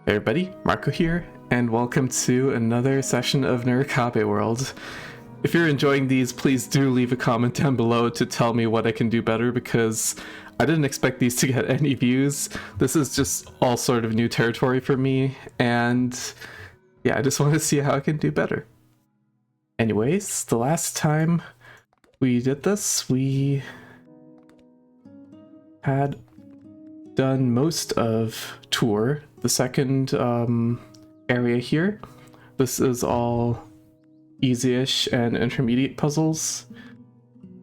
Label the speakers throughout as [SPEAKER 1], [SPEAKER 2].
[SPEAKER 1] Hey everybody, Marco here, and welcome to another session of Nurikabe World. If you're enjoying these, please do leave a comment down below to tell me what I can do better, because I didn't expect these to get any views. This is just all sort of new territory for me, and yeah, I just want to see how I can do better. Anyways, the last time we did this, we had done most of Tour, the second area here. This is all easy-ish and intermediate puzzles,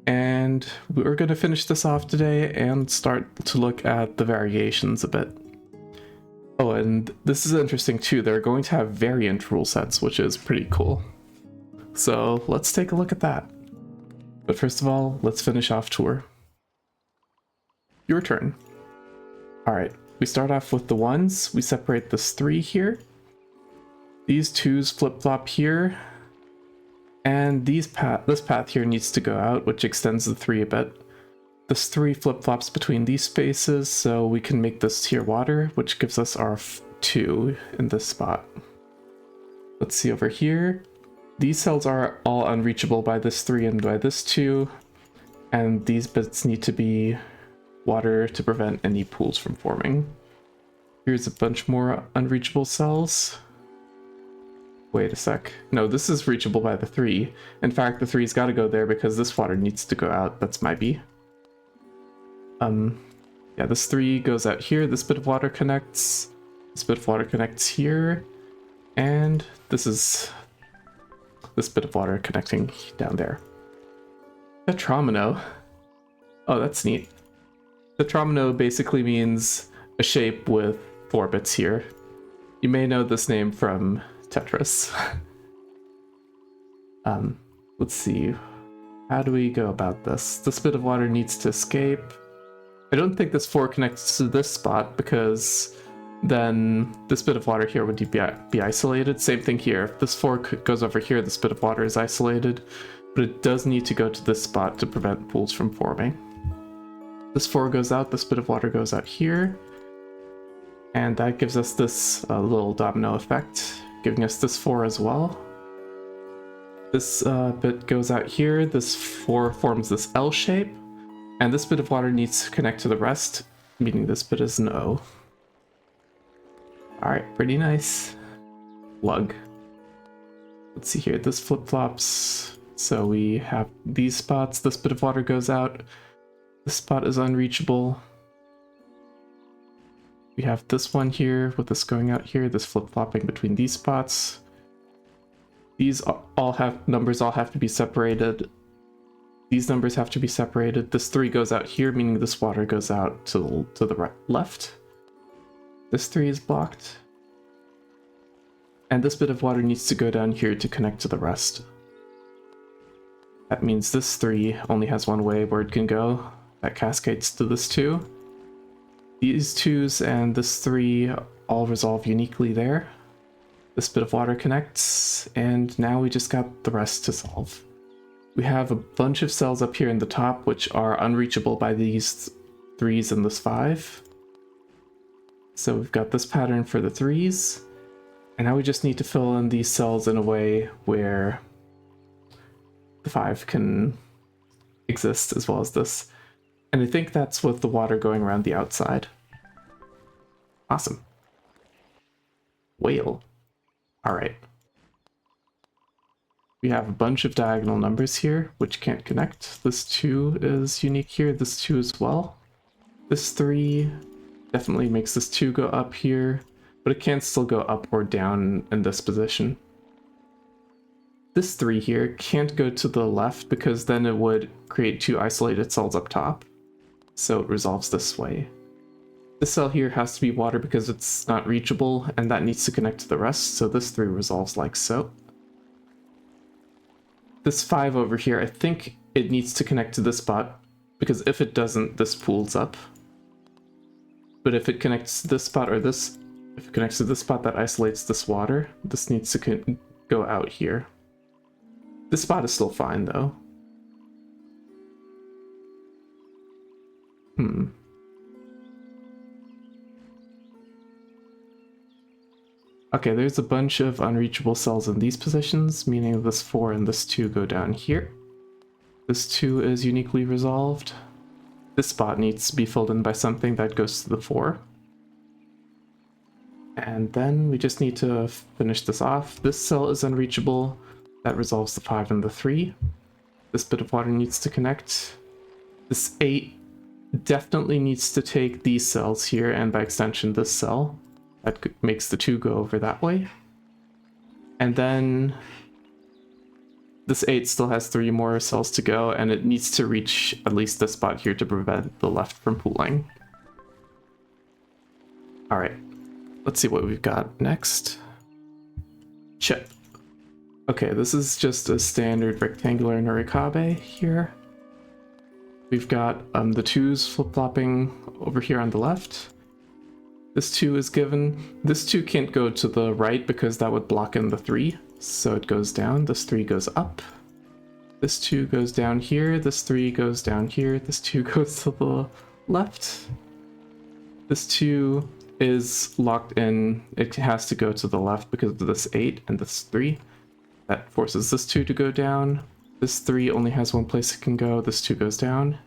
[SPEAKER 1] and we're going to finish this off today and start to look at the variations a bit. Oh, and this is interesting too, they're going to have variant rule sets, which is pretty cool. So let's take a look at that. But first of all, let's finish off Tour. Your turn. Alright, we start off with the ones. We separate this 3 here. These 2s flip-flop here. And this path here needs to go out, which extends the 3 a bit. This 3 flip-flops between these spaces, so we can make this here water, which gives us our 2 in this spot. Let's see over here. These cells are all unreachable by this 3 and by this 2. And these bits need to be water to prevent any pools from forming. Here's a bunch more unreachable cells. Wait a sec. No, this is reachable by the 3. In fact, the 3's got to go there because this water needs to go out. That's my B. Yeah, this 3 goes out here. This bit of water connects. This bit of water connects here. And this bit of water connecting down there. Tetramino. Oh, that's neat. Tetramino basically means a shape with 4 bits here. You may know this name from Tetris. Let's see. How do we go about this? This bit of water needs to escape. I don't think this 4 connects to this spot because then this bit of water here would be isolated. Same thing here. If this 4 goes over here, this bit of water is isolated, but it does need to go to this spot to prevent pools from forming. This 4 goes out, this bit of water goes out here, and that gives us this little domino effect, giving us this 4 as well. This bit goes out here, this 4 forms this L shape, and this bit of water needs to connect to the rest, meaning this bit is an O. Alright, pretty nice. Lug. Let's see here, this flip-flops, so we have these spots, this bit of water goes out. This spot is unreachable. We have this one here with this going out here, this flip-flopping between these spots. These numbers all have to be separated. These numbers have to be separated. This 3 goes out here, meaning this water goes out to the right, left. This 3 is blocked. And this bit of water needs to go down here to connect to the rest. That means this 3 only has one way where it can go. That cascades to this 2. These 2s and this 3 all resolve uniquely there. This bit of water connects, and now we just got the rest to solve. We have a bunch of cells up here in the top which are unreachable by these 3s and this 5. So we've got this pattern for the 3s, and now we just need to fill in these cells in a way where the 5 can exist as well as this. And I think that's with the water going around the outside. Awesome. Whale. Alright. We have a bunch of diagonal numbers here, which can't connect. This 2 is unique here, this 2 as well. This 3 definitely makes this 2 go up here, but it can still go up or down in this position. This 3 here can't go to the left because then it would create 2 isolated cells up top. So it resolves this way. This cell here has to be water because it's not reachable, and that needs to connect to the rest, so this 3 resolves like so. This 5 over here, I think it needs to connect to this spot, because if it doesn't, this pools up. But if it connects to this spot or this, if it connects to this spot that isolates this water, this needs to go out here. This spot is still fine though. Okay, there's a bunch of unreachable cells in these positions, meaning this 4 and this 2 go down here. This 2 is uniquely resolved. This spot needs to be filled in by something that goes to the 4. And then we just need to finish this off. This cell is unreachable. That resolves the 5 and the 3. This bit of water needs to connect. This 8 definitely needs to take these cells here, and by extension this cell. That makes the 2 go over that way. And then this 8 still has 3 more cells to go, and it needs to reach at least this spot here to prevent the left from pooling. Alright, let's see what we've got next. Chip. Okay, this is just a standard rectangular Nurikabe here. We've got the 2s flip-flopping over here on the left. This 2 is given. This 2 can't go to the right because that would block in the 3. So it goes down. This 3 goes up. This 2 goes down here. This 3 goes down here. This 2 goes to the left. This 2 is locked in. It has to go to the left because of this 8 and this 3. That forces this 2 to go down. This 3 only has one place it can go. This 2 goes down.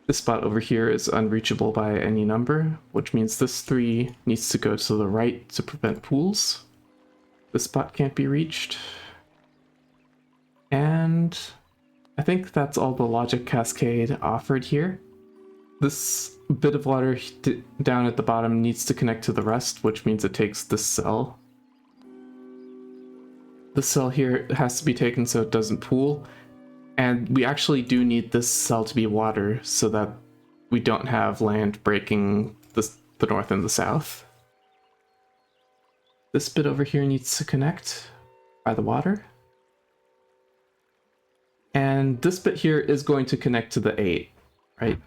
[SPEAKER 1] This spot over here is unreachable by any number, which means this 3 needs to go to the right to prevent pools. This spot can't be reached. And I think that's all the logic cascade offered here. This bit of water down at the bottom needs to connect to the rest, which means it takes this cell. This cell here has to be taken so it doesn't pool. And we actually do need this cell to be water so that we don't have land breaking the north and the south. This bit over here needs to connect by the water. And this bit here is going to connect to the 8, right?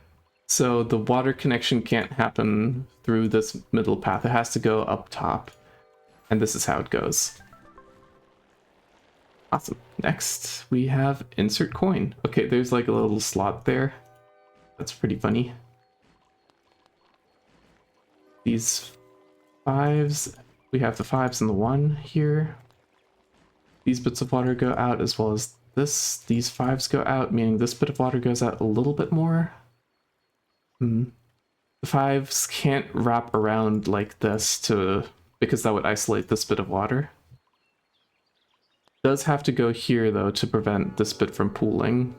[SPEAKER 1] So the water connection can't happen through this middle path. It has to go up top. And this is how it goes. Awesome. Next, we have insert coin. Okay, there's like a little slot there. That's pretty funny. These 5s, we have the 5s and the 1 here. These bits of water go out as well as this. These 5s go out, meaning this bit of water goes out a little bit more. The 5s can't wrap around like this because that would isolate this bit of water. Does have to go here though to prevent this bit from pooling.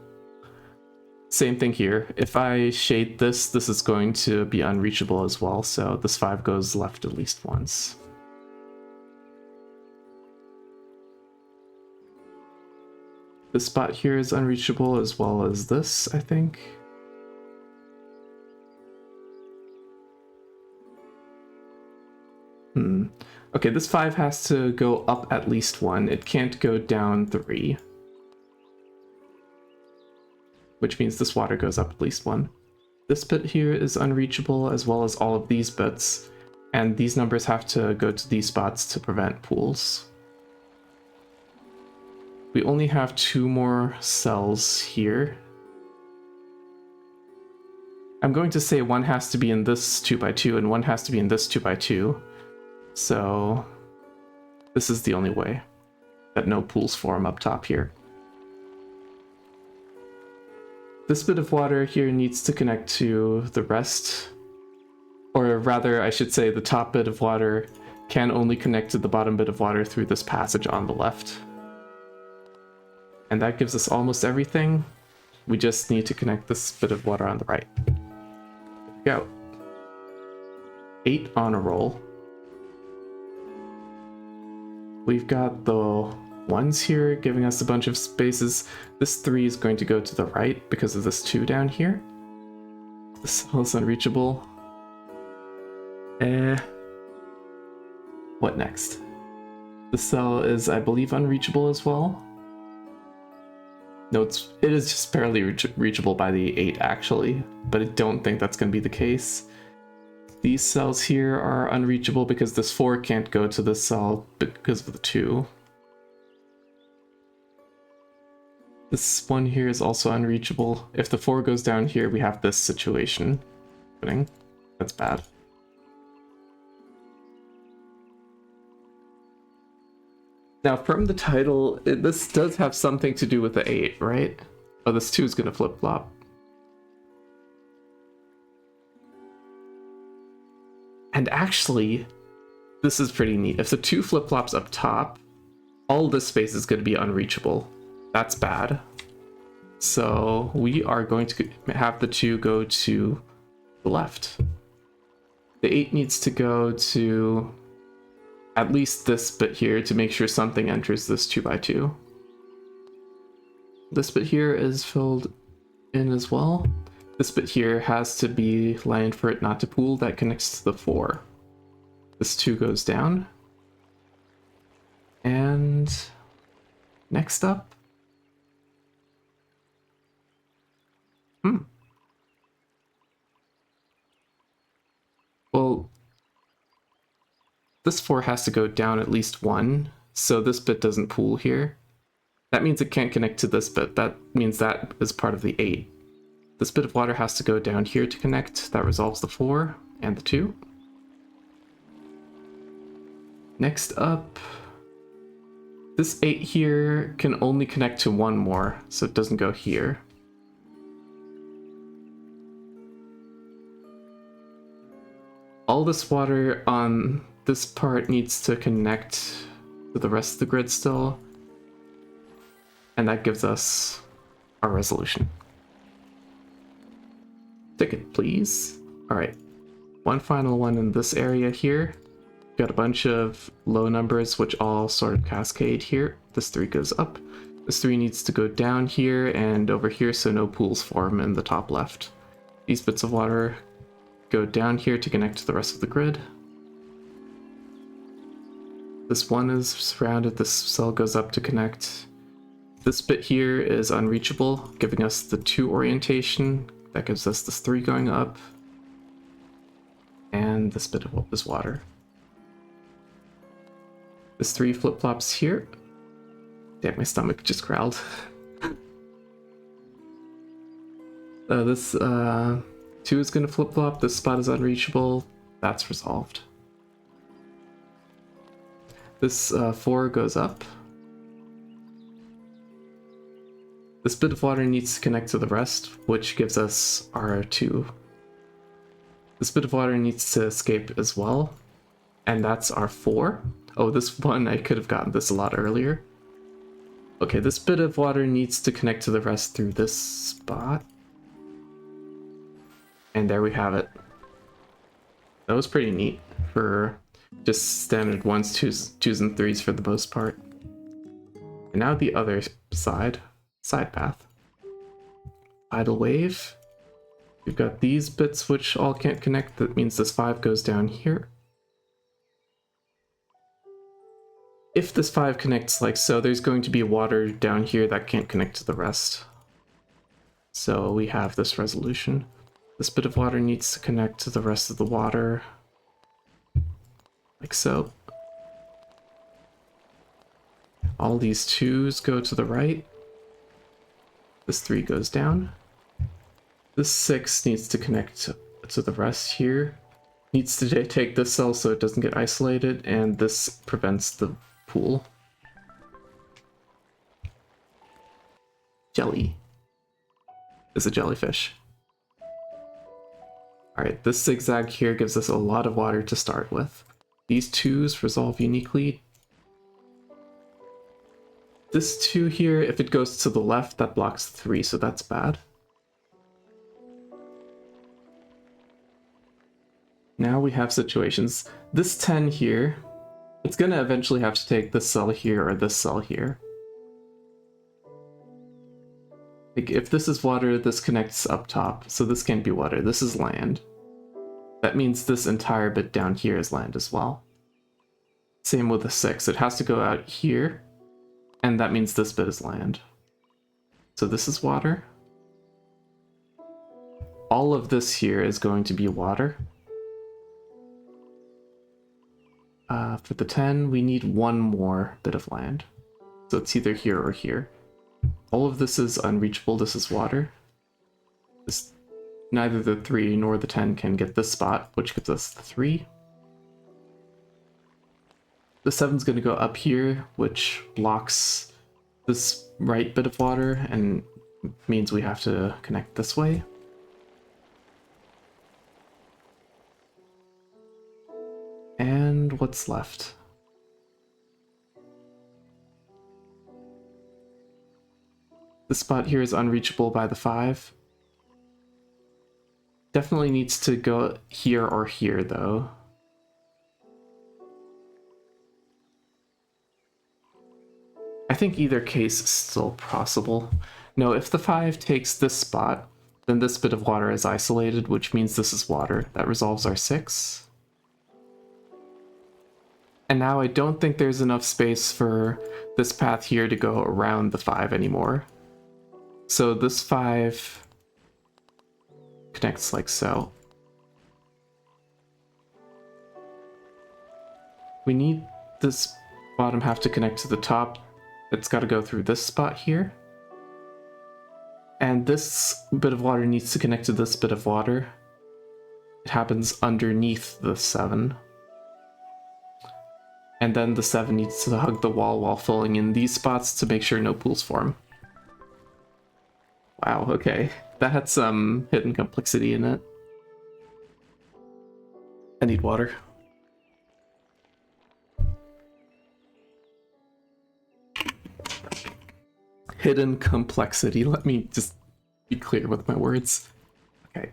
[SPEAKER 1] Same thing here. If I shade this, this is going to be unreachable as well, so this 5 goes left at least once. This spot here is unreachable as well as this, I think. Okay, this 5 has to go up at least 1. It can't go down 3. Which means this water goes up at least 1. This bit here is unreachable as well as all of these bits. And these numbers have to go to these spots to prevent pools. We only have 2 more cells here. I'm going to say one has to be in this 2x2 and one has to be in this 2x2. So this is the only way that no pools form up top here. This bit of water here needs to connect to the rest, or rather I should say the top bit of water can only connect to the bottom bit of water through this passage on the left. And that gives us almost everything. We just need to connect this bit of water on the right. There we go. 8 on a roll. We've got the 1s here giving us a bunch of spaces. This 3 is going to go to the right because of this 2 down here. This cell is unreachable. What next? The cell is, I believe, unreachable as well. No, it is just barely reachable by the 8 actually, but I don't think that's going to be the case. These cells here are unreachable because this 4 can't go to this cell because of the 2. This one here is also unreachable. If the 4 goes down here, we have this situation happening. That's bad. Now, from the title, this does have something to do with the 8, right? Oh, this 2 is going to flip-flop. And actually, this is pretty neat. If the 2 flip-flops up top, all this space is going to be unreachable. That's bad. So we are going to have the 2 go to the left. The 8 needs to go to at least this bit here to make sure something enters this 2x2. This bit here is filled in as well. This bit here has to be land for it not to pool. That connects to the 4. This 2 goes down. And next up. Well, this 4 has to go down at least 1, so this bit doesn't pool here. That means it can't connect to this bit. That means that is part of the 8. This bit of water has to go down here to connect. That resolves the 4 and the 2. Next up, this 8 here can only connect to 1 more, so it doesn't go here. All this water on this part needs to connect to the rest of the grid still, and that gives us our resolution. Ticket, please. All right, one final one in this area here. Got a bunch of low numbers which all sort of cascade here. This 3 goes up. This 3 needs to go down here and over here so no pools form in the top left. These bits of water go down here to connect to the rest of the grid. This 1 is surrounded, this cell goes up to connect. This bit here is unreachable, giving us the 2 orientation. That gives us this 3 going up. And this bit of is water. This 3 flip-flops here. Damn, my stomach just growled. This 2 is going to flip-flop, this spot is unreachable, that's resolved. This 4 goes up. This bit of water needs to connect to the rest, which gives us our 2. This bit of water needs to escape as well, and that's our 4. Oh, this 1, I could have gotten this a lot earlier. Okay, this bit of water needs to connect to the rest through this spot. And there we have it. That was pretty neat for just standard 1s, 2s, and 3s for the most part. And now the other side, Sidepath. Tidal wave. We've got these bits which all can't connect. That means this 5 goes down here. If this 5 connects like so, there's going to be water down here that can't connect to the rest. So we have this resolution. This bit of water needs to connect to the rest of the water, like so. All these 2s go to the right. This 3 goes down. This 6 needs to connect to the rest here. Needs to take this cell so it doesn't get isolated, and this prevents the pool. Jelly is a jellyfish. Alright, this zigzag here gives us a lot of water to start with. These 2s resolve uniquely. This 2 here, if it goes to the left, that blocks 3, so that's bad. Now we have situations. This 10 here, it's gonna eventually have to take this cell here or this cell here. Like, if this is water, this connects up top, so this can't be water, this is land. That means this entire bit down here is land as well. Same with the 6, it has to go out here, and that means this bit is land. So this is water. All of this here is going to be water. For the 10, we need 1 more bit of land. So it's either here or here. All of this is unreachable, this is water. Neither the 3 nor the 10 can get this spot, which gives us the 3. The 7's going to go up here, which blocks this right bit of water and means we have to connect this way. And what's left? This spot here is unreachable by the 5. Definitely needs to go here or here, though. I think either case is still possible. No, if the 5 takes this spot, then this bit of water is isolated, which means this is water. That resolves our 6. And now I don't think there's enough space for this path here to go around the 5 anymore. So this 5 connects like so. We need this bottom half to connect to the top. It's got to go through this spot here. And this bit of water needs to connect to this bit of water. It happens underneath the 7. And then the 7 needs to hug the wall while filling in these spots to make sure no pools form. Wow, okay. That had some hidden complexity in it. I need water. Hidden complexity. Let me just be clear with my words. Okay.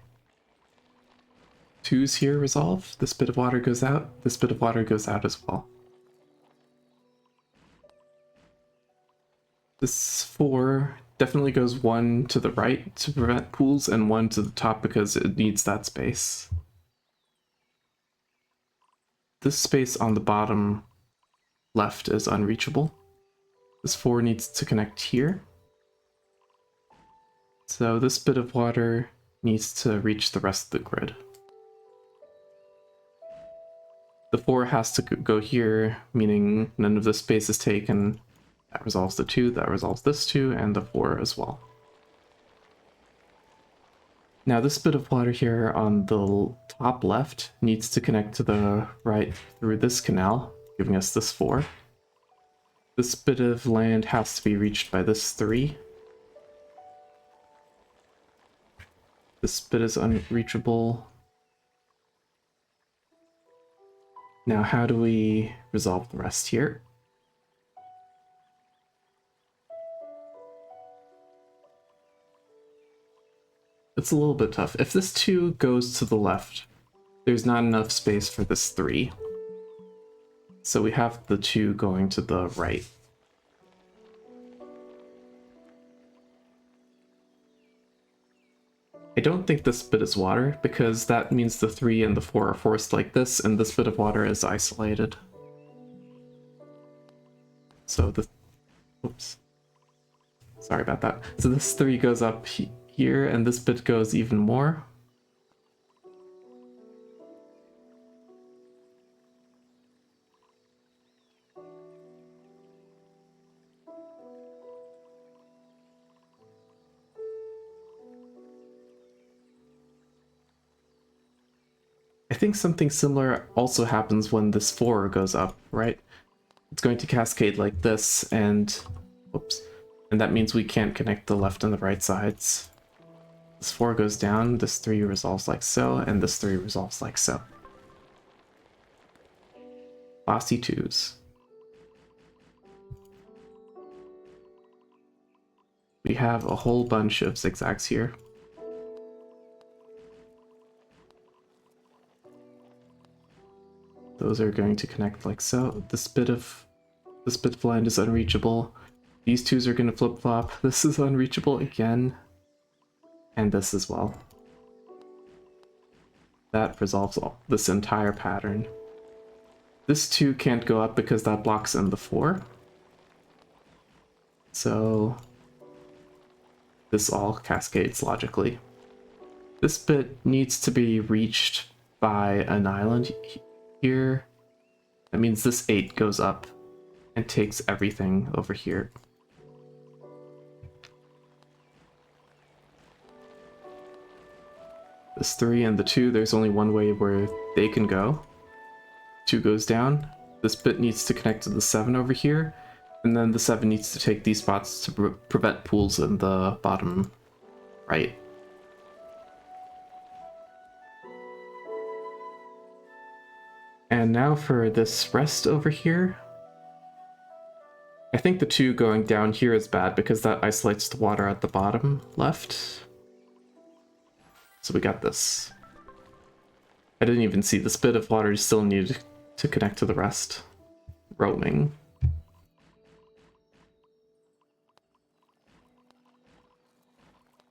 [SPEAKER 1] 2's here resolve. This bit of water goes out. This bit of water goes out as well. This 4 definitely goes 1 to the right to prevent pools and 1 to the top because it needs that space. This space on the bottom left is unreachable. This 4 needs to connect here. So this bit of water needs to reach the rest of the grid. The 4 has to go here, meaning none of this space is taken. That resolves the 2, that resolves this 2, and the 4 as well. Now this bit of water here on the top left needs to connect to the right through this canal, giving us this 4. This bit of land has to be reached by this 3. This bit is unreachable. Now how do we resolve the rest here? It's a little bit tough. If this 2 goes to the left, there's not enough space for this 3. So we have the 2 going to the right. I don't think this bit is water, because that means the 3 and the 4 are forced like this, and this bit of water is isolated. So the... Oops. Sorry about that. So this 3 goes up here, and this bit goes even more. I think something similar also happens when this 4 goes up, right? It's going to cascade like this, and... Oops. And that means we can't connect the left and the right sides. This 4 goes down, this 3 resolves like so, and this 3 resolves like so. Bossy 2s. We have a whole bunch of zigzags here. Those are going to connect like so. This bit of land is unreachable. These 2s are going to flip-flop. This is unreachable again. And this as well. That resolves this entire pattern. This 2 can't go up because that blocks in the 4. So this all cascades logically. This bit needs to be reached by an island here. That means this 8 goes up and takes everything over here. This 3 and the 2, there's only one way where they can go. 2 goes down. This bit needs to connect to the 7 over here, and then the 7 needs to take these spots to prevent pools in the bottom right. And now for this rest over here. I think the 2 going down here is bad because that isolates the water at the bottom left. So we got this. I didn't even see this bit of water still needed to connect to the rest. Roaming.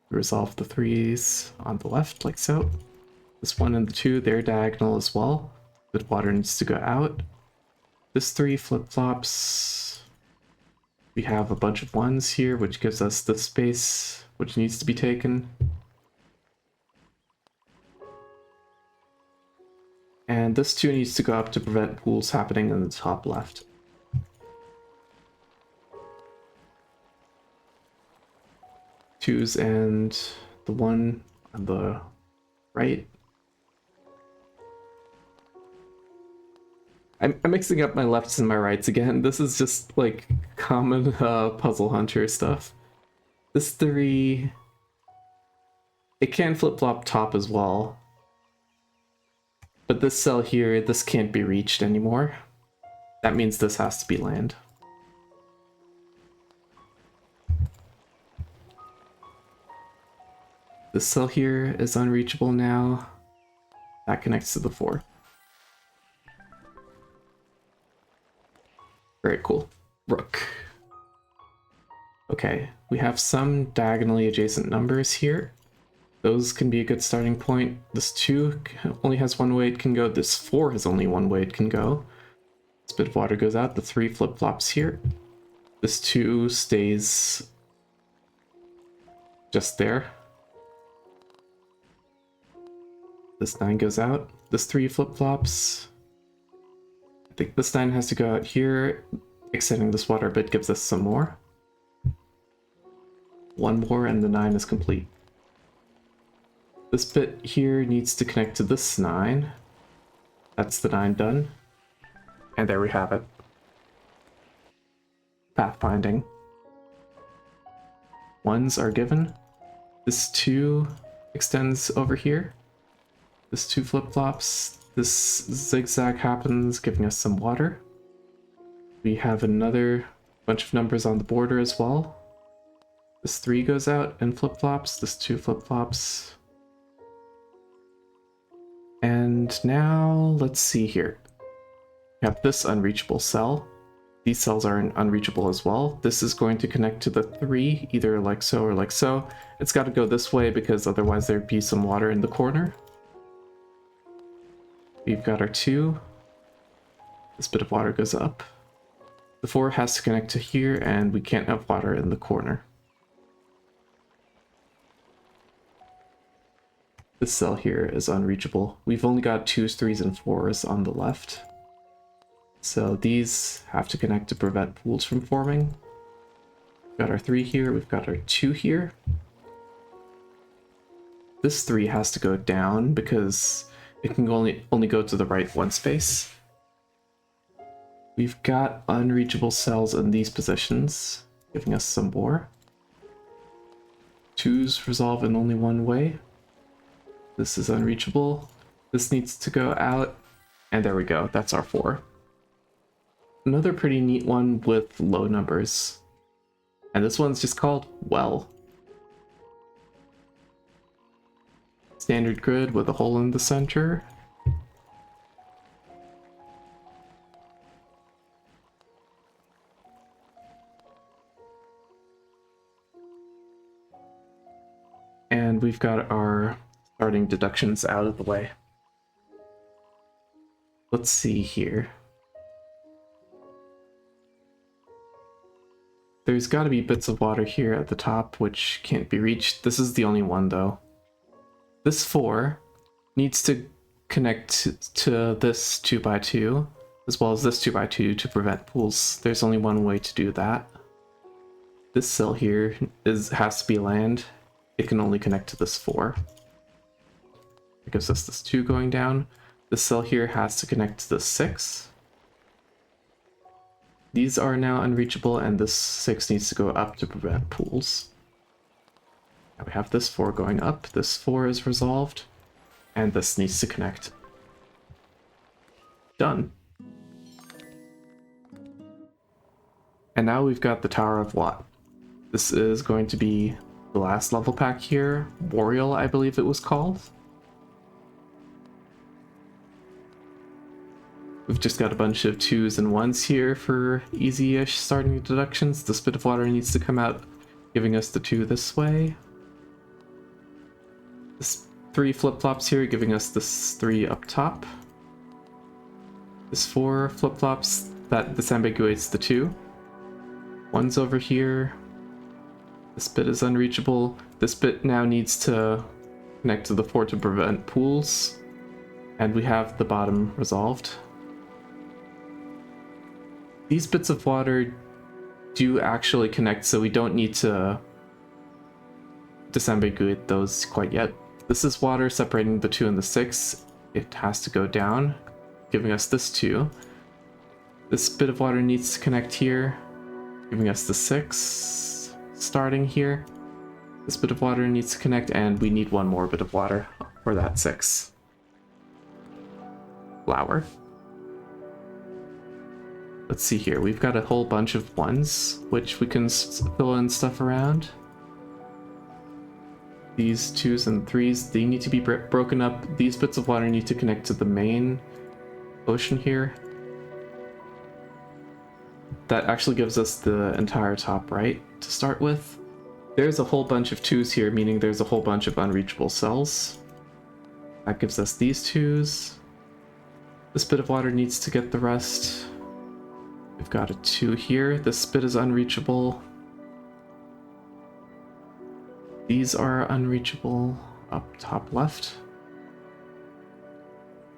[SPEAKER 1] Resolve the 3s on the left like so. This 1 and the 2, they're diagonal as well. The water needs to go out. This 3 flip-flops. We have a bunch of 1s here, which gives us the space which needs to be taken. And this 2 needs to go up to prevent pools happening in the top left. Twos and the 1 on the right. I'm mixing up my lefts and my rights again. This is just like common puzzle hunter stuff. This 3, it can flip-flop top as well. But this cell here, this can't be reached anymore. That means this has to be land. This cell here is unreachable now. That connects to the 4. Very cool. Rook. Okay, we have some diagonally adjacent numbers here. Those can be a good starting point. This 2 only has 1 way it can go. This 4 has only 1 way it can go. This bit of water goes out. The 3 flip-flops here. This 2 stays just there. This 9 goes out. This 3 flip-flops. I think this 9 has to go out here. Extending this water a bit gives us some more. 1 more and the 9 is complete. This bit here needs to connect to this 9. That's the 9 done. And there we have it. Pathfinding. 1s are given. This 2 extends over here. This 2 flip-flops. This zigzag happens, giving us some water. We have another bunch of numbers on the border as well. This 3 goes out and flip-flops. This 2 flip-flops. And now, let's see here. We have this unreachable cell. These cells are unreachable as well. This is going to connect to the 3, either like so or like so. It's got to go this way because otherwise there'd be some water in the corner. We've got our 2. This bit of water goes up. The 4 has to connect to here, and we can't have water in the corner. This cell here is unreachable. We've only got 2s, 3s, and 4s on the left. So these have to connect to prevent pools from forming. We've got our 3 here, we've got our 2 here. This 3 has to go down because it can only go to the right 1 space. We've got unreachable cells in these positions, giving us some more. 2s resolve in only 1 way. This is unreachable. This needs to go out. And there we go. That's our 4. Another pretty neat one with low numbers. And this one's just called Well. Standard grid with a hole in the center. And we've got our starting deductions out of the way. Let's see here. There's got to be bits of water here at the top which can't be reached. This is the only one though. This 4 needs to connect to this 2x2 as well as this 2x2 to prevent pools. There's only one way to do that. This cell here has to be land. It can only connect to this 4. It gives us this 2 going down. This cell here has to connect to the 6. These are now unreachable, and this 6 needs to go up to prevent pools. Now we have this 4 going up, this 4 is resolved, and this needs to connect. Done. And now we've got the Tower of Watt. This is going to be the last level pack here. Boreal, I believe it was called. We've just got a bunch of 2s and 1s here for easy-ish starting deductions. This bit of water needs to come out, giving us the 2 this way. This 3 flip-flops here, giving us this 3 up top. This 4 flip-flops, that disambiguates the 2. 1's over here. This bit is unreachable. This bit now needs to connect to the 4 to prevent pools. And we have the bottom resolved. These bits of water do actually connect, so we don't need to disambiguate those quite yet. This is water separating the 2 and the 6. It has to go down, giving us this 2. This bit of water needs to connect here, giving us the 6 starting here. This bit of water needs to connect, and we need one more bit of water for that 6. Flower. Let's see here, we've got a whole bunch of 1s, which we can fill in stuff around. These 2s and 3s, they need to be broken up. These bits of water need to connect to the main ocean here. That actually gives us the entire top right to start with. There's a whole bunch of 2s here, meaning there's a whole bunch of unreachable cells. That gives us these 2s. This bit of water needs to get the rest. We've got a 2 here. This bit is unreachable. These are unreachable up top left.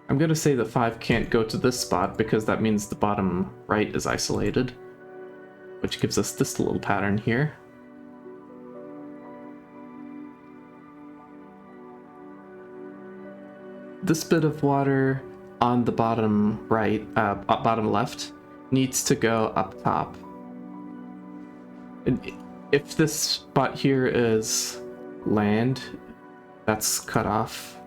[SPEAKER 1] I'm gonna say the 5 can't go to this spot because that means the bottom right is isolated, which gives us this little pattern here. This bit of water on the bottom right, bottom left, needs to go up top. And if this spot here is land, that's cut off.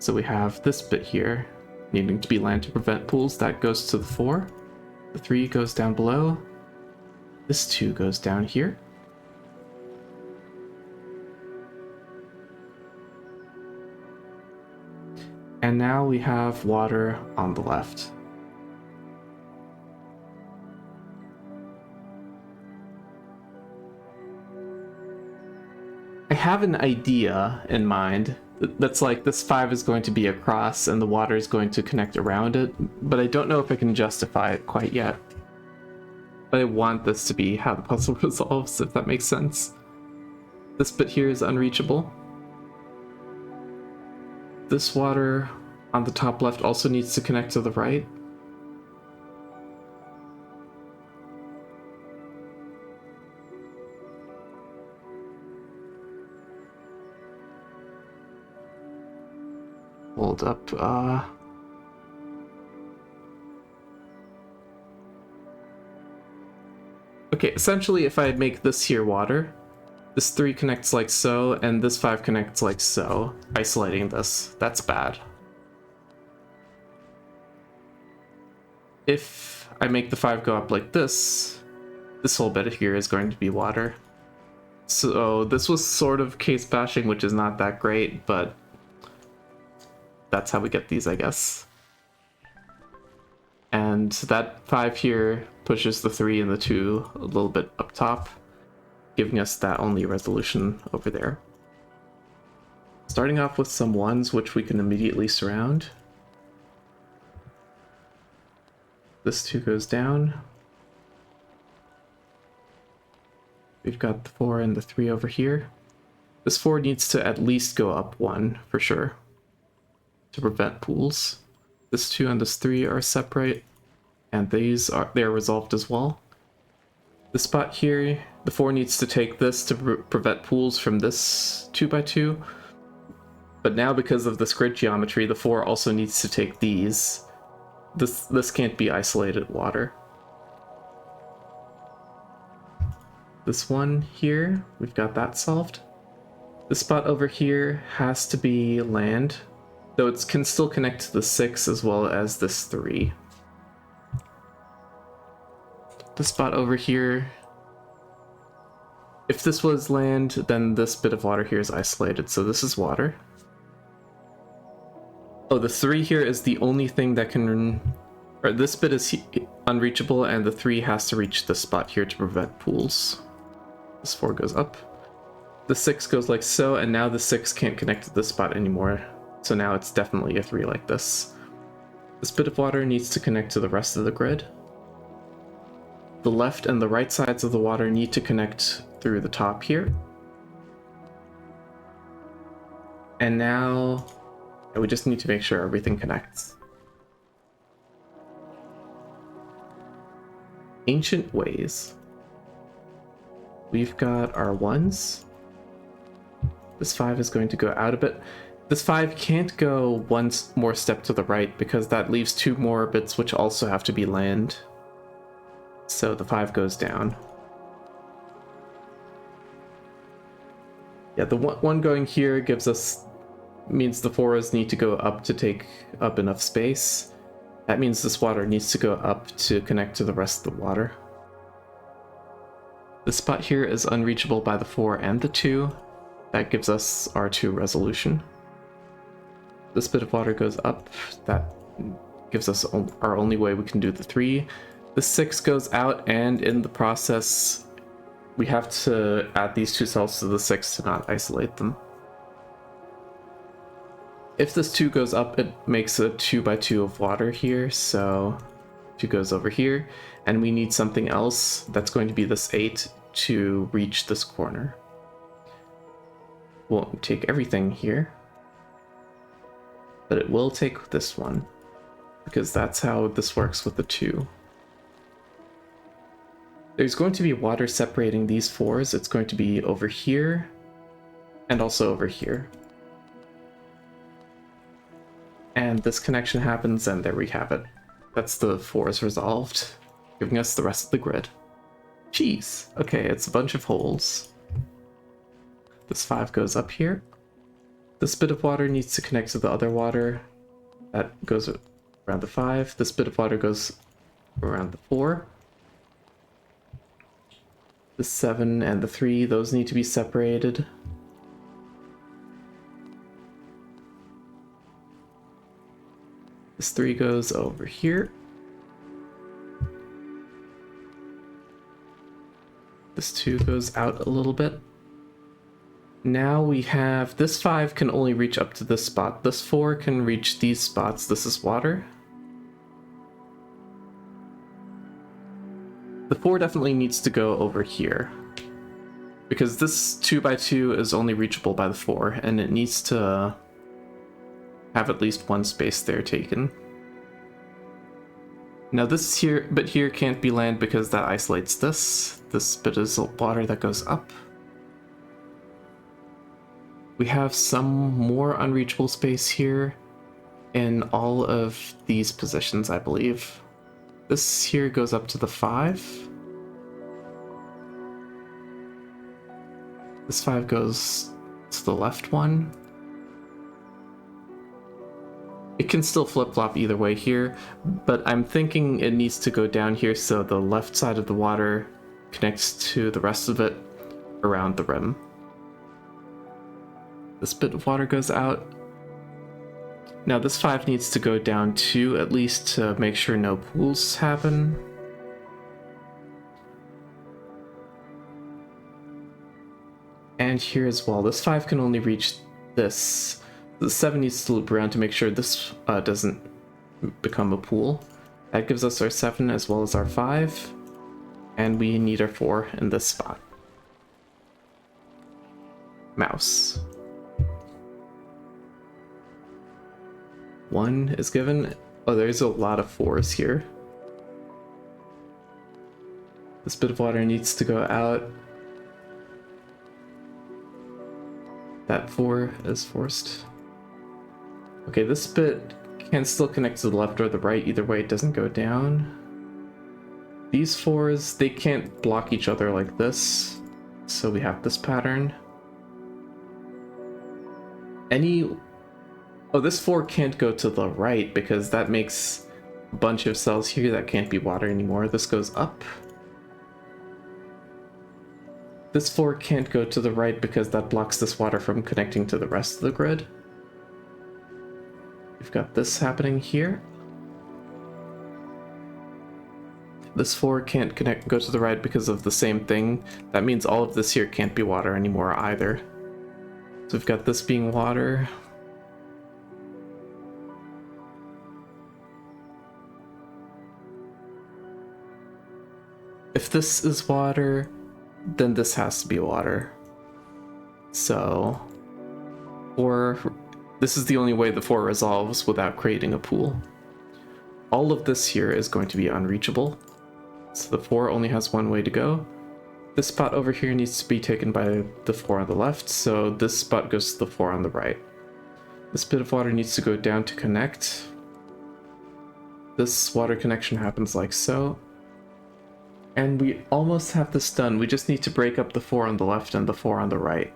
[SPEAKER 1] So we have this bit here needing to be land to prevent pools. That goes to the 4. The 3 goes down below. This 2 goes down here. And now we have water on the left. I have an idea in mind that's like this 5 is going to be across and the water is going to connect around it, but I don't know if I can justify it quite yet. But I want this to be how the puzzle resolves, if that makes sense. This bit here is unreachable. This water on the top left also needs to connect to the right. Hold up, okay, essentially if I make this here water, this 3 connects like so, and this 5 connects like so, isolating this. That's bad. If I make the 5 go up like this whole bit here is going to be water. So this was sort of case bashing, which is not that great, but that's how we get these, I guess. And that 5 here pushes the 3 and the 2 a little bit up top, giving us that only resolution over there. Starting off with some 1s, which we can immediately surround. This 2 goes down. We've got the 4 and the 3 over here. This 4 needs to at least go up 1 for sure to prevent pools. This 2 and this 3 are separate, and they're resolved as well. The spot here, the 4 needs to take this to prevent pools from this 2x2, but now because of this grid geometry, the 4 also needs to take these. This can't be isolated water. this one here, we've got that solved. This spot over here has to be land, though it can still connect to the 6 as well as this 3. The spot over here, if this was land, then this bit of water here is isolated, so this is water. Oh, the 3 here is the only thing that can... Or this bit is unreachable, and the 3 has to reach this spot here to prevent pools. This 4 goes up. The 6 goes like so, and now the 6 can't connect to this spot anymore. So now it's definitely a 3 like this. This bit of water needs to connect to the rest of the grid. The left and the right sides of the water need to connect through the top here. And now we just need to make sure everything connects. Ancient ways. We've got our 1s. This 5 is going to go out a bit. This 5 can't go one more step to the right because that leaves 2 more bits which also have to be land. So the 5 goes down. Yeah, the one going here means the 4s need to go up to take up enough space. That means this water needs to go up to connect to the rest of the water. This spot here is unreachable by the 4 and the 2. That gives us our 2 resolution. This bit of water goes up. That gives us our only way we can do the 3. The 6 goes out, and in the process, we have to add these 2 cells to the 6 to not isolate them. If this 2 goes up, it makes a 2x2 of water here, so 2 goes over here, and we need something else that's going to be this 8 to reach this corner. Won't take everything here, but it will take this one, because that's how this works with the 2. There's going to be water separating these 4s. It's going to be over here and also over here. And this connection happens, and there we have it. That's the 4s resolved, giving us the rest of the grid. Jeez. Okay, it's a bunch of holes. This 5 goes up here. This bit of water needs to connect to the other water. That goes around the 5. This bit of water goes around the 4. The 7 and the 3, those need to be separated. This 3 goes over here. This 2 goes out a little bit. Now we have, this 5 can only reach up to this spot. This 4 can reach these spots. This is water. The 4 definitely needs to go over here, because this 2x2 is only reachable by the 4, and it needs to have at least 1 space there taken. Now this bit here can't be land because that isolates this. This bit is water that goes up. We have some more unreachable space here in all of these positions, I believe. This here goes up to the 5. This 5 goes to the left one. It can still flip-flop either way here, but I'm thinking it needs to go down here so the left side of the water connects to the rest of it around the rim. This bit of water goes out. Now this 5 needs to go down too, at least to make sure no pools happen. And here as well, this 5 can only reach this. The 7 needs to loop around to make sure this doesn't become a pool. That gives us our 7 as well as our 5. And we need our 4 in this spot. Mouse. 1 is given. Oh, there's a lot of 4s here. This bit of water needs to go out. That 4 is forced. Okay, this bit can still connect to the left or the right. Either way, it doesn't go down. These fours, they can't block each other like this, so we have this pattern. Oh, this 4 can't go to the right because that makes a bunch of cells here that can't be water anymore. This goes up. This 4 can't go to the right because that blocks this water from connecting to the rest of the grid. We've got this happening here. This 4 can't go to the right because of the same thing. That means all of this here can't be water anymore either. So we've got this being water. If this is water, then this has to be water. So, this is the only way the 4 resolves without creating a pool. All of this here is going to be unreachable. So the 4 only has one way to go. This spot over here needs to be taken by the 4 on the left, so this spot goes to the 4 on the right. This bit of water needs to go down to connect. This water connection happens like so. And we almost have this done. We just need to break up the 4 on the left and the 4 on the right.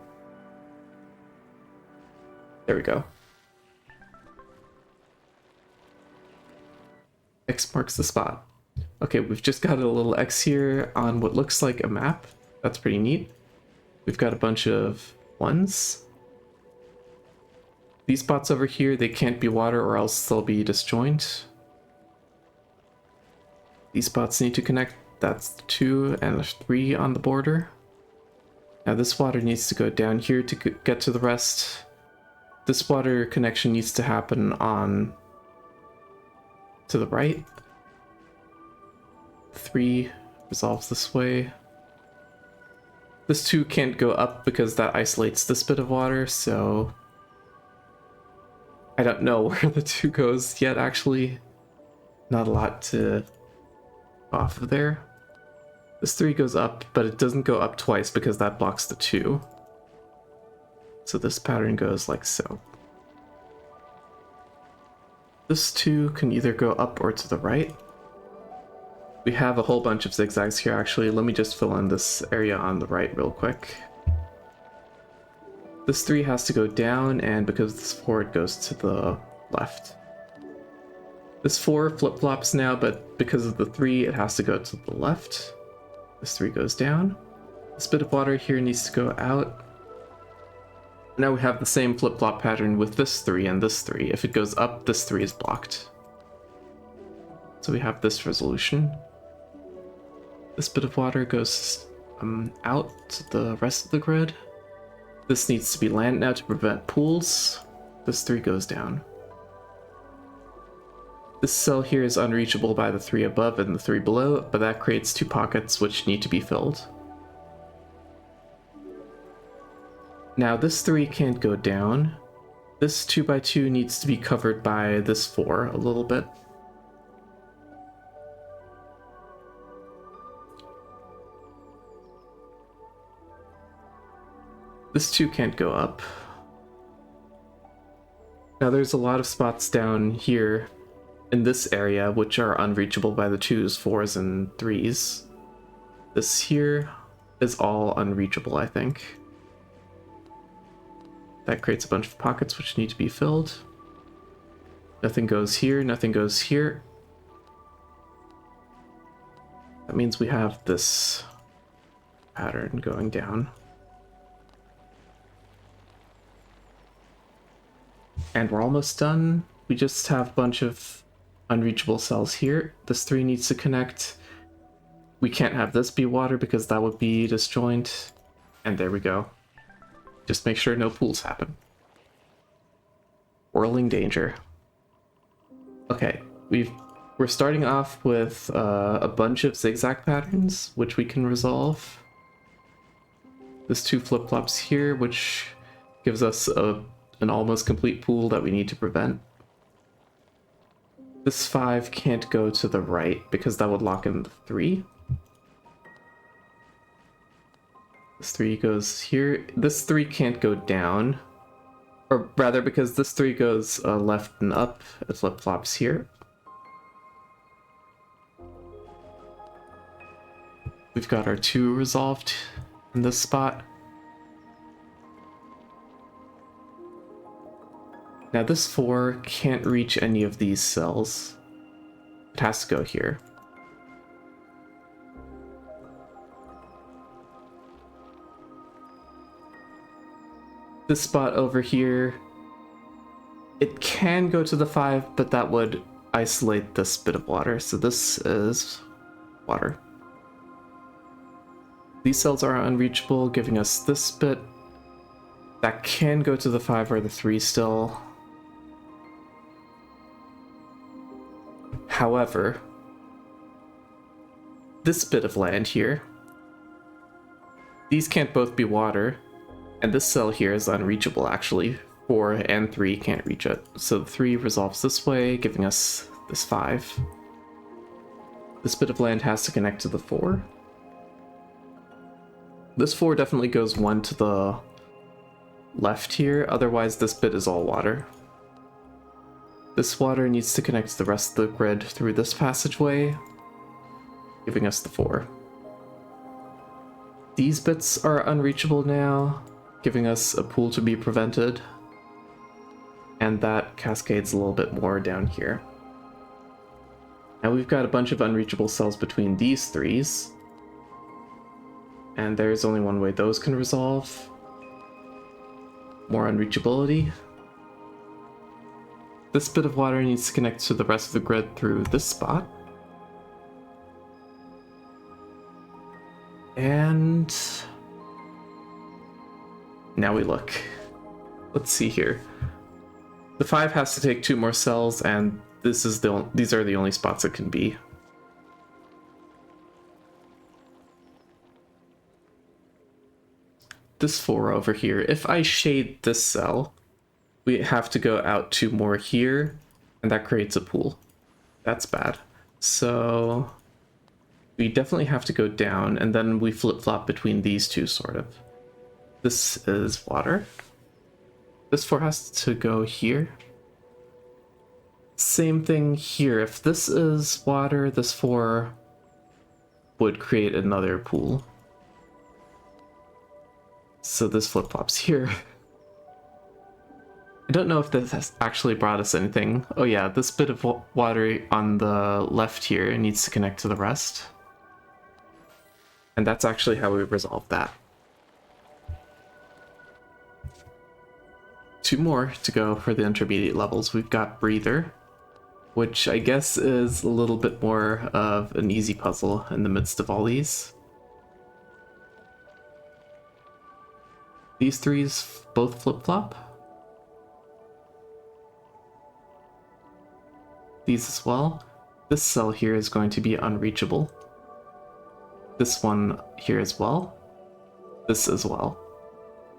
[SPEAKER 1] There we go. X marks the spot. Okay, we've just got a little X here on what looks like a map. That's pretty neat. We've got a bunch of 1s. These spots over here, they can't be water or else they'll be disjoined. These spots need to connect. That's 2 and 3 on the border. Now this water needs to go down here to get to the rest. This water connection needs to happen on to the right. 3 resolves this way. This 2 can't go up because that isolates this bit of water, so I don't know where the 2 goes yet, actually. Not a lot to off of there. This 3 goes up, but it doesn't go up twice because that blocks the 2. So this pattern goes like so. This 2 can either go up or to the right. We have a whole bunch of zigzags here, actually. Let me just fill in this area on the right real quick. This 3 has to go down, and because this 4, it goes to the left. This 4 flip-flops now, but because of the 3, it has to go to the left. This 3 goes down. This bit of water here needs to go out. Now we have the same flip-flop pattern with this 3 and this 3. If it goes up, this 3 is blocked. So we have this resolution. This bit of water goes out to the rest of the grid. This needs to be land now to prevent pools. This 3 goes down. This cell here is unreachable by the 3 above and the 3 below, but that creates 2 pockets which need to be filled. Now this 3 can't go down. This 2x2 needs to be covered by this 4 a little bit. This 2 can't go up. Now there's a lot of spots down here in this area which are unreachable by the 2s, 4s, and 3s. This here is all unreachable, I think. That creates a bunch of pockets which need to be filled. Nothing goes here, nothing goes here. That means we have this pattern going down. And we're almost done. We just have a bunch of unreachable cells here. This 3 needs to connect. We can't have this be water because that would be disjoint. And there we go. Just make sure no pools happen. Whirling danger. Okay, we're starting off with a bunch of zigzag patterns, which we can resolve. This 2 flip-flops here, which gives us an almost complete pool that we need to prevent. This 5 can't go to the right because that would lock in the 3. This 3 goes here. This 3 can't go down. Or rather, because this 3 goes left and up, it flip-flops here. We've got our 2 resolved in this spot. Now this 4 can't reach any of these cells. It has to go here. This spot over here, it can go to the 5, but that would isolate this bit of water. So this is water. These cells are unreachable, giving us this bit. That can go to the 5 or the 3 still. However, this bit of land here, these can't both be water, and this cell here is unreachable actually. 4 and 3 can't reach it. So the 3 resolves this way, giving us this 5. This bit of land has to connect to the 4. This 4 definitely goes 1 to the left here, otherwise this bit is all water. This water needs to connect to the rest of the grid through this passageway, giving us the 4. These bits are unreachable now, giving us a pool to be prevented, and that cascades a little bit more down here. Now we've got a bunch of unreachable cells between these 3s, and there's only one way those can resolve. More unreachability. This bit of water needs to connect to the rest of the grid through this spot. And now we look. Let's see here. The 5 has to take 2 more cells, and these are the only spots it can be. This 4 over here, if I shade this cell, we have to go out 2 more here, and that creates a pool. That's bad. So we definitely have to go down, and then we flip-flop between these 2, sort of. This is water. This 4 has to go here. Same thing here. If this is water, this 4 would create another pool. So this flip-flops here. I don't know if this has actually brought us anything. Oh yeah, this bit of water on the left here needs to connect to the rest. And that's actually how we resolve that. 2 more to go for the intermediate levels. We've got Breather, which I guess is a little bit more of an easy puzzle in the midst of all these. These 3s both flip-flop. These as well. This cell here is going to be unreachable. This one here as well. This as well.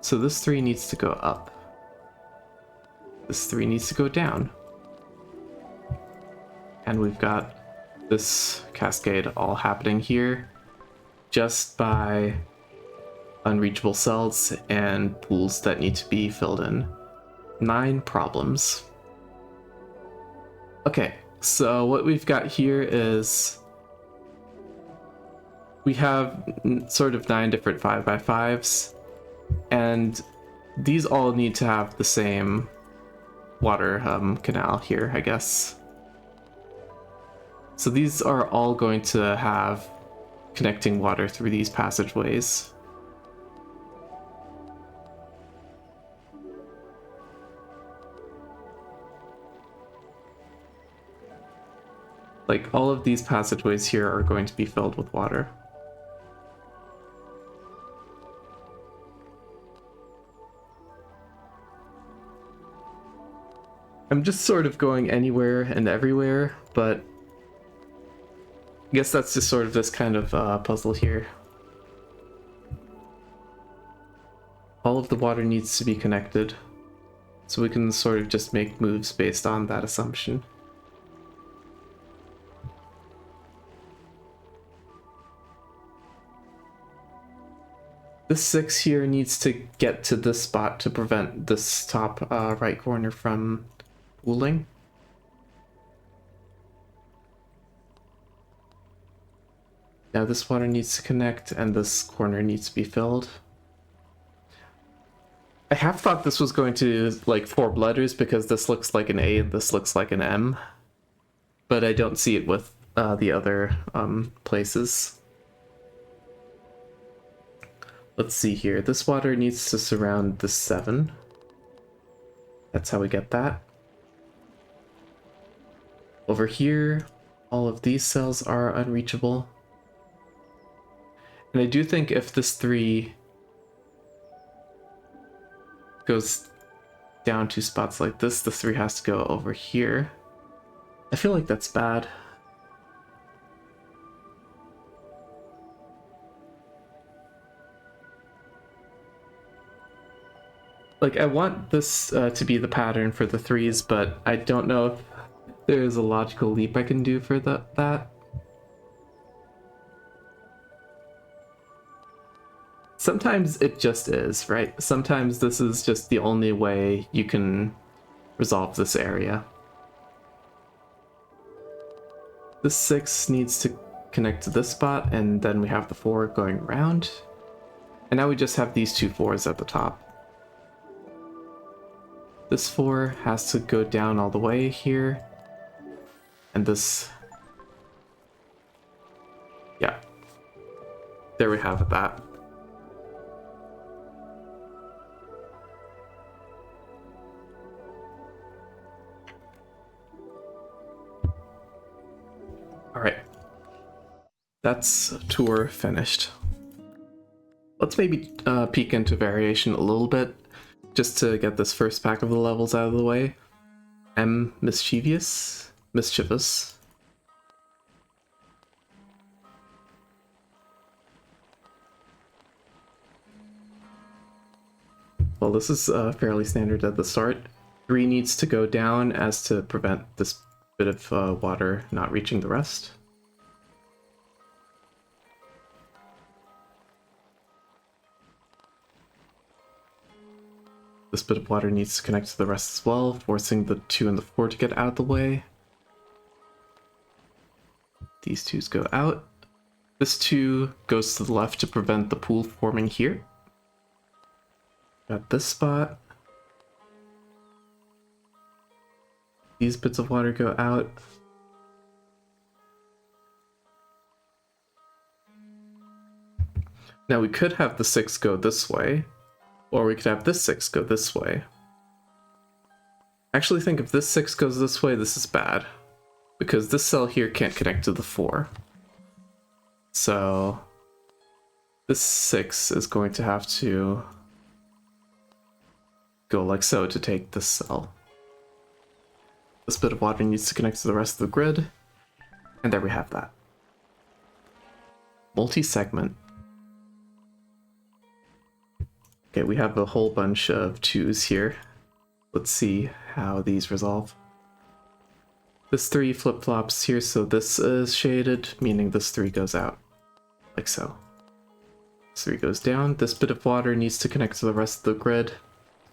[SPEAKER 1] So this 3 needs to go up. This 3 needs to go down. And we've got this cascade all happening here just by unreachable cells and pools that need to be filled in. 9 problems. Okay, so what we've got here is we have sort of 9 different 5x5s, and these all need to have the same water canal here, I guess. So these are all going to have connecting water through these passageways. Like, all of these passageways here are going to be filled with water. I'm just sort of going anywhere and everywhere, but I guess that's just sort of this kind of puzzle here. All of the water needs to be connected, so we can sort of just make moves based on that assumption. This 6 here needs to get to this spot to prevent this top right corner from pooling. Now this water needs to connect and this corner needs to be filled. I have thought this was going to like 4 letters because this looks like an A and this looks like an M. But I don't see it with the other places. Let's see here. This water needs to surround the 7. That's how we get that. Over here, all of these cells are unreachable. And I do think if this 3 goes down 2 spots like this, the 3 has to go over here. I feel like that's bad. Like, I want this to be the pattern for the 3s, but I don't know if there's a logical leap I can do for that. Sometimes it just is, right? Sometimes this is just the only way you can resolve this area. This 6 needs to connect to this spot, and then we have the 4 going around. And now we just have these 2 4s at the top. This 4 has to go down all the way here. And this... yeah. There we have that. Alright. That's tour finished. Let's maybe peek into variation a little bit, just to get this first pack of the levels out of the way. M. Mischievous. Well, this is fairly standard at the start. 3 needs to go down as to prevent this bit of water not reaching the rest. This bit of water needs to connect to the rest as well, forcing the 2 and the 4 to get out of the way. These 2s go out. This 2 goes to the left to prevent the pool forming here. Got this spot. These bits of water go out. Now we could have the 6 go this way, or we could have this 6 go this way. I actually think if this 6 goes this way, this is bad, because this cell here can't connect to the 4. So this 6 is going to have to go like so to take this cell. This bit of water needs to connect to the rest of the grid, and there we have that. Multi-segment. Okay, we have a whole bunch of 2s here. Let's see how these resolve. This 3 flip-flops here, so this is shaded, meaning this 3 goes out, like so. This 3 goes down. This bit of water needs to connect to the rest of the grid,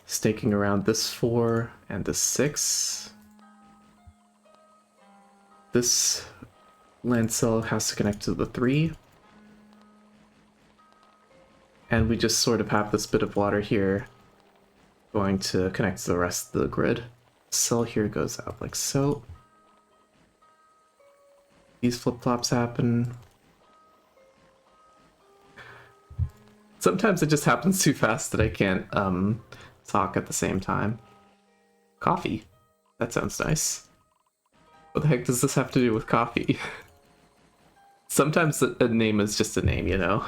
[SPEAKER 1] staking around this 4 and this 6. This land cell has to connect to the 3. And we just sort of have this bit of water here going to connect to the rest of the grid. Cell here goes out like so. These flip-flops happen. Sometimes it just happens too fast that I can't talk at the same time. Coffee. That sounds nice. What the heck does this have to do with coffee? Sometimes a name is just a name, you know?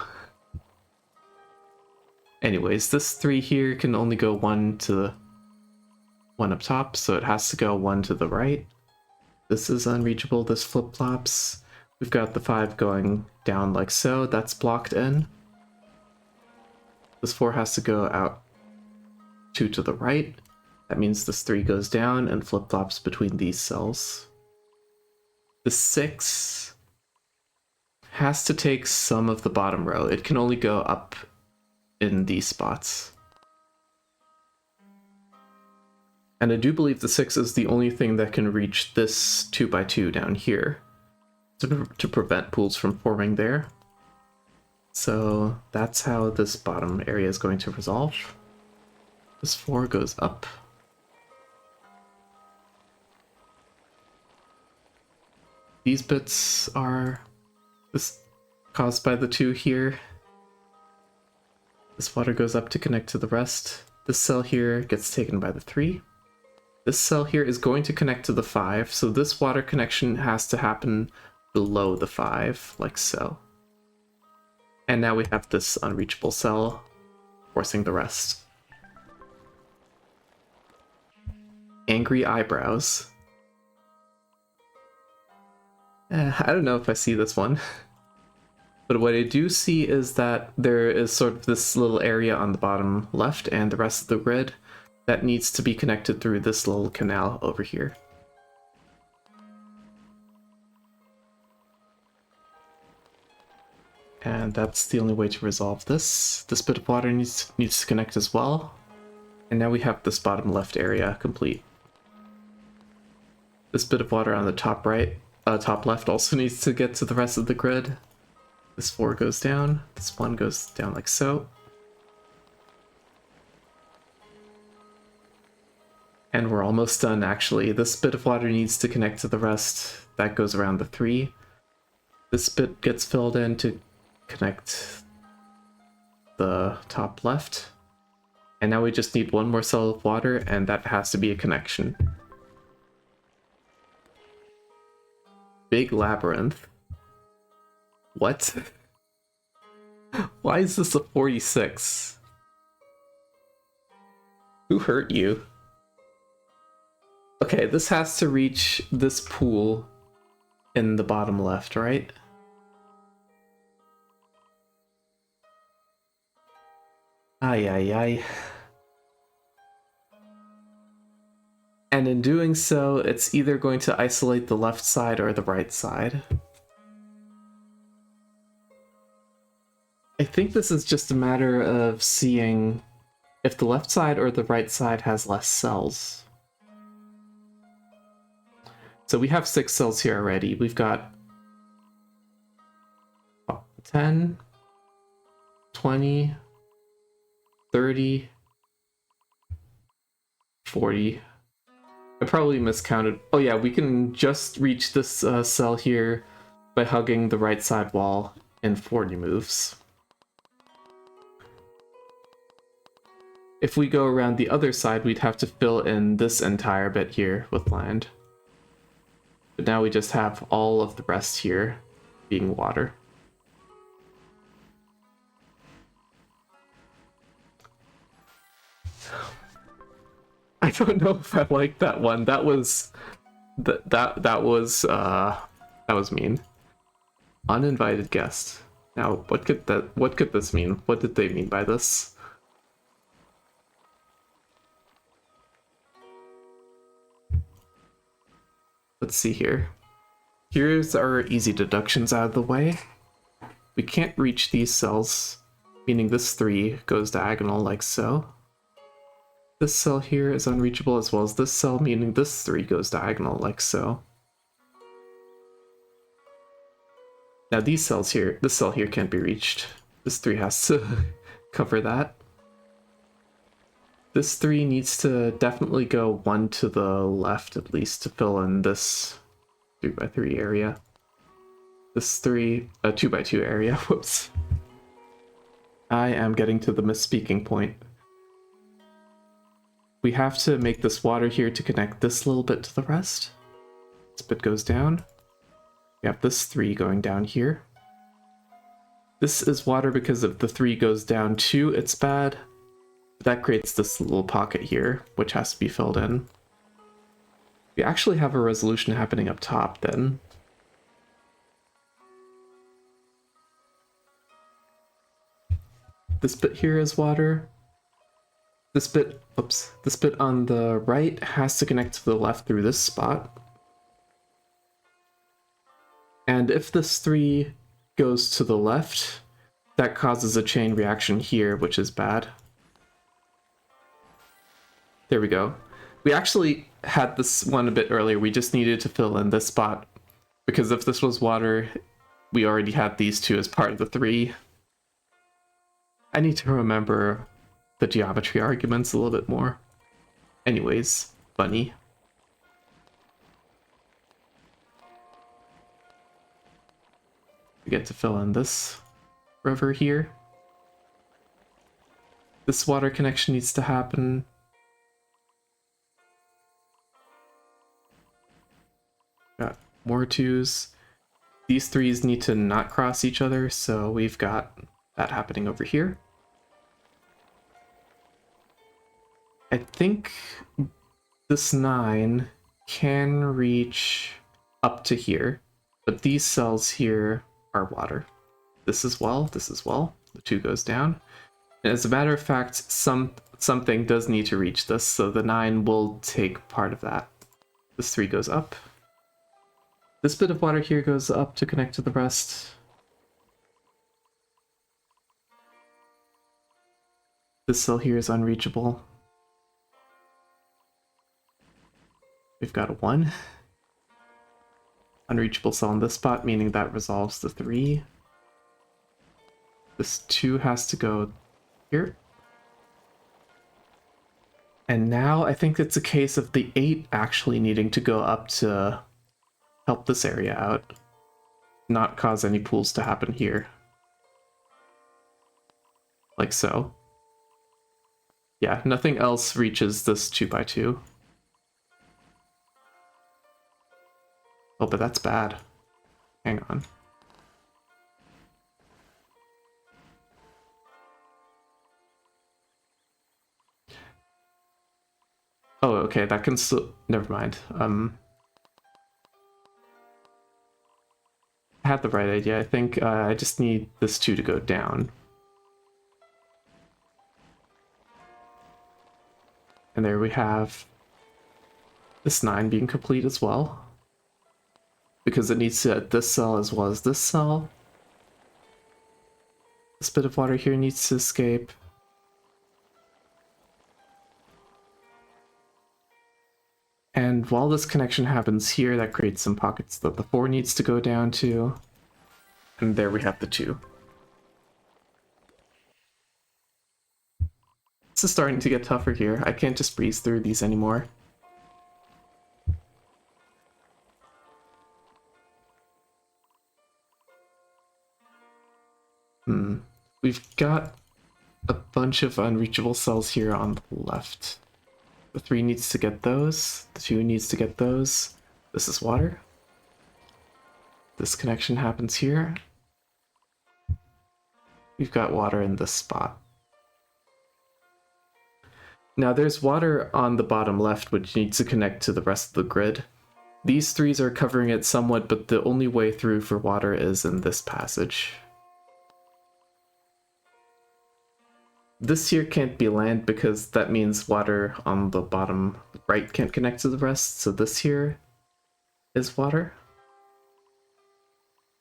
[SPEAKER 1] Anyways, this 3 here can only go 1 to the 1 up top, so it has to go 1 to the right. This is unreachable, this flip-flops. We've got the 5 going down like so, that's blocked in. This 4 has to go out 2 to the right. That means this 3 goes down and flip-flops between these cells. The 6 has to take some of the bottom row. It can only go up in these spots. And I do believe the 6 is the only thing that can reach this 2x2 down here to prevent pools from forming there. So that's how this bottom area is going to resolve. This 4 goes up. These bits are caused by the 2 here. This water goes up to connect to the rest. This cell here gets taken by the 3. This cell here is going to connect to the 5, so this water connection has to happen below the 5, like so. And now we have this unreachable cell forcing the rest. Angry eyebrows. I don't know if I see this one. But what I do see is that there is sort of this little area on the bottom left and the rest of the grid that needs to be connected through this little canal over here. And that's the only way to resolve this. This bit of water needs to connect as well. And now we have this bottom left area complete. This bit of water on the top right, top left also needs to get to the rest of the grid. This 4 goes down, this 1 goes down like so. And we're almost done actually. This bit of water needs to connect to the rest. That goes around the 3. This bit gets filled in to connect the top left. And now we just need one more cell of water, and that has to be a connection. Big labyrinth. What? Why is this a 46? Who hurt you? Okay, this has to reach this pool in the bottom left, right? Ay, ay, ay. And in doing so, it's either going to isolate the left side or the right side. I think this is just a matter of seeing if the left side or the right side has less cells. So we have 6 cells here already. We've got 10, 20, 30, 40. I probably miscounted. Oh yeah, we can just reach this cell here by hugging the right side wall in 40 moves. If we go around the other side, we'd have to fill in this entire bit here with land. But now we just have all of the rest here being water. I don't know if I like that one. That was that was mean. Uninvited guest. Now, what could this mean? What did they mean by this? Let's see here. Here's our easy deductions out of the way. We can't reach these cells, meaning this 3 goes diagonal like so. This cell here is unreachable as well as this cell, meaning this 3 goes diagonal like so. Now these cells here, this cell here can't be reached. This 3 has to cover that. This 3 needs to definitely go 1 to the left at least to fill in this 3x3 area. This 2x2 area, whoops. I am getting to the misspeaking point. We have to make this water here to connect this little bit to the rest. This bit goes down. We have this 3 going down here. This is water because if the 3 goes down too, it's bad. That creates this little pocket here, which has to be filled in. We actually have a resolution happening up top then. This bit here is water. This bit on the right has to connect to the left through this spot. And if this 3 goes to the left, that causes a chain reaction here, which is bad. There we go. We actually had this one a bit earlier. We just needed to fill in this spot because if this was water, we already had these 2 as part of the 3. I need to remember the geometry arguments a little bit more. Anyways, funny. We get to fill in this river here. This water connection needs to happen. Got more twos. These threes need to not cross each other, so we've got that happening over here. I think this 9 can reach up to here, but these cells here are water. This as well, this as well. The 2 goes down. And as a matter of fact, something does need to reach this, so the 9 will take part of that. This 3 goes up. This bit of water here goes up to connect to the rest. This cell here is unreachable. We've got a 1. Unreachable cell in this spot, meaning that resolves the 3. This 2 has to go here. And now I think it's a case of the 8 actually needing to go up to help this area out, not cause any pools to happen here. Like so. Yeah, nothing else reaches this 2x2. Oh, but that's bad. Hang on. Oh, okay, that can still... Never mind. I had the right idea. I think I just need this 2 to go down. And there we have this 9 being complete as well. Because it needs to hit this cell as well as this cell. This bit of water here needs to escape. And while this connection happens here, that creates some pockets that the 4 needs to go down to. And there we have the 2. This is starting to get tougher here. I can't just breeze through these anymore. We've got a bunch of unreachable cells here on the left. The 3 needs to get those, the 2 needs to get those. This is water. This connection happens here. We've got water in this spot. Now there's water on the bottom left, which needs to connect to the rest of the grid. These 3s are covering it somewhat, but the only way through for water is in this passage. This here can't be land because that means water on the bottom right can't connect to the rest, so this here is water.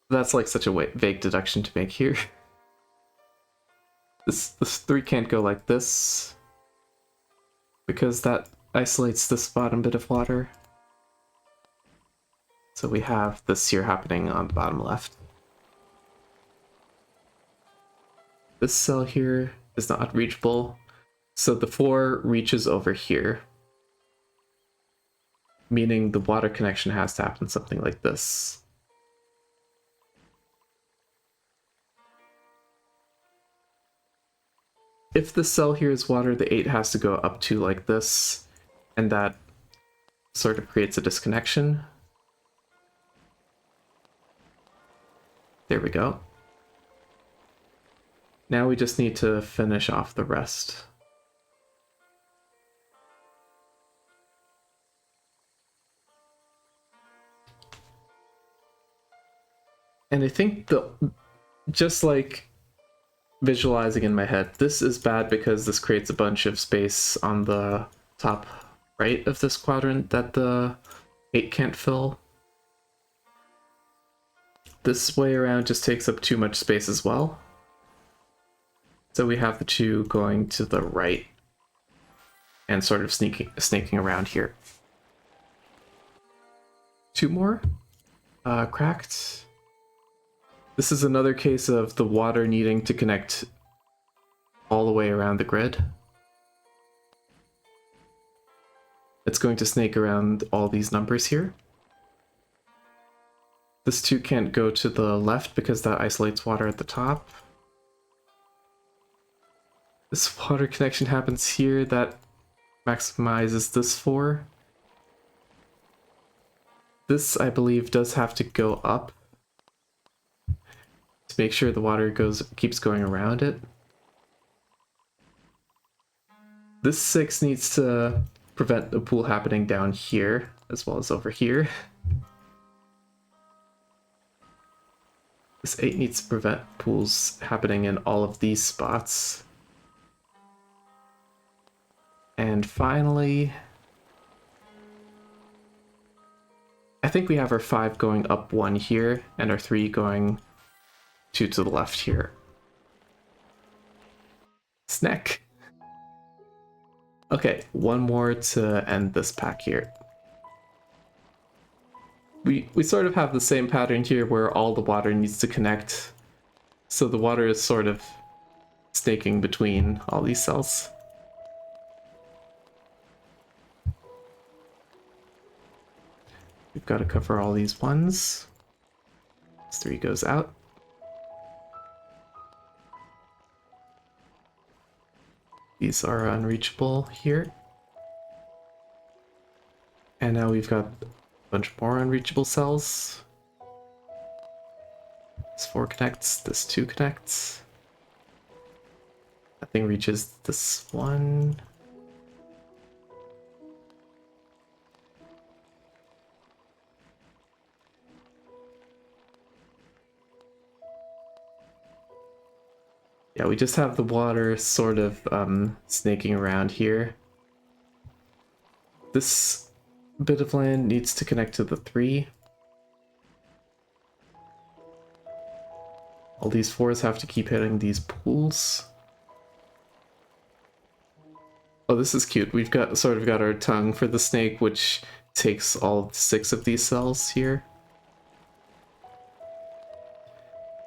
[SPEAKER 1] That's like such a vague deduction to make here. This 3 can't go like this, because that isolates this bottom bit of water. So we have this here happening on the bottom left. This cell here is not reachable, so the 4 reaches over here, meaning the water connection has to happen something like this. If the cell here is water, the 8 has to go up to like this, and that sort of creates a disconnection. There we go. Now we just need to finish off the rest. And I think just like visualizing in my head, this is bad because this creates a bunch of space on the top right of this quadrant that the 8 can't fill. This way around just takes up too much space as well. So we have the 2 going to the right and sort of snaking around here. 2 more. Cracked. This is another case of the water needing to connect all the way around the grid. It's going to snake around all these numbers here. This 2 can't go to the left because that isolates water at the top. This water connection happens here, that maximizes this 4. This, I believe, does have to go up to make sure the water keeps going around it. This 6 needs to prevent the pool happening down here, as well as over here. This 8 needs to prevent pools happening in all of these spots. And finally, I think we have our 5 going up 1 here, and our 3 going 2 to the left here. Snack! Okay, 1 more to end this pack here. We sort of have the same pattern here where all the water needs to connect. So the water is sort of snaking between all these cells. We've got to cover all these ones. This 3 goes out. These are unreachable here. And now we've got a bunch more unreachable cells. This 4 connects, this 2 connects. Nothing reaches this 1. Yeah, we just have the water sort of snaking around here. This bit of land needs to connect to the 3. All these 4s have to keep hitting these pools. Oh, this is cute. We've got our tongue for the snake, which takes all 6 of these cells here.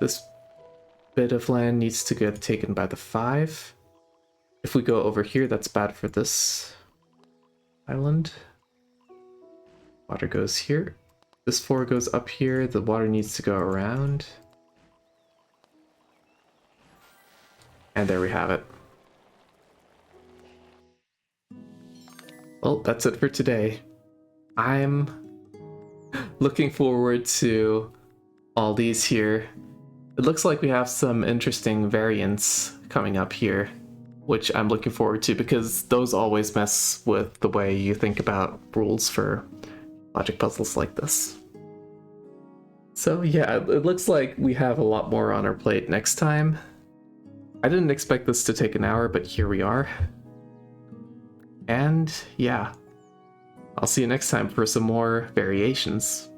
[SPEAKER 1] This bit of land needs to get taken by the 5. If we go over here, that's bad for this island. Water goes here. This 4 goes up here. The water needs to go around. And there we have it. Well, that's it for today. I'm looking forward to all these here. It looks like we have some interesting variants coming up here, which I'm looking forward to because those always mess with the way you think about rules for logic puzzles like this. So yeah, it looks like we have a lot more on our plate next time. I didn't expect this to take an hour, but here we are. And yeah, I'll see you next time for some more variations.